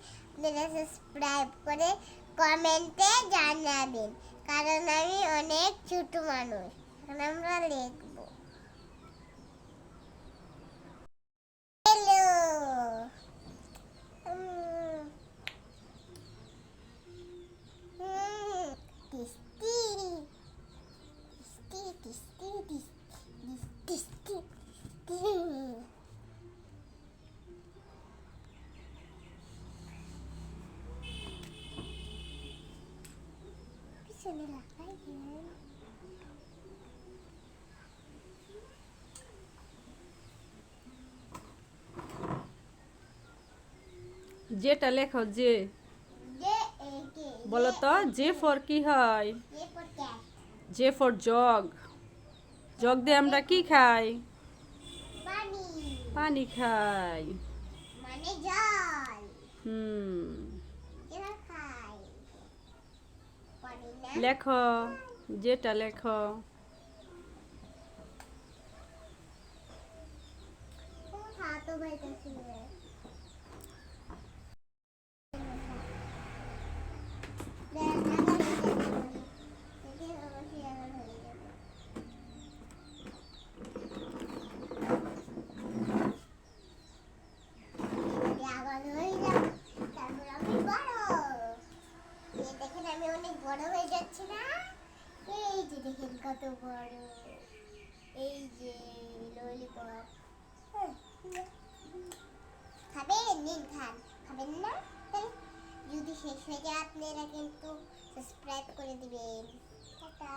আপনারা সাবস্ক্রাইব করে কমেন্টে জানাবেন, কারণ আমি অনেক ছোট মানুষ। এখন আমরা লিখব হ্যালো। টিস্টি টিস্টি টিস্টি টিস্টি টিস্টি। পিছনে লাগাই দেন। যেটা লেখো যে বলো তো, জে ফর কি হয়? J for jug. জগ দিয়ে আমরা কি খাই? পানি খাই। মানে জল। এরা খাই পানি না। লেখো, যেটা লেখো। হাতও বাইতেছে। দেখেন আমি অনেক বড় হয়ে যাচ্ছি না? এই যে দেখেন কত বড়। এই যে ললিপপ। খাবেন? নিন খান। খাবেন না? যদি শেষ হয়ে যায় আপনারা কিন্তু সাবস্ক্রাইব করে দিবেন। টাটা।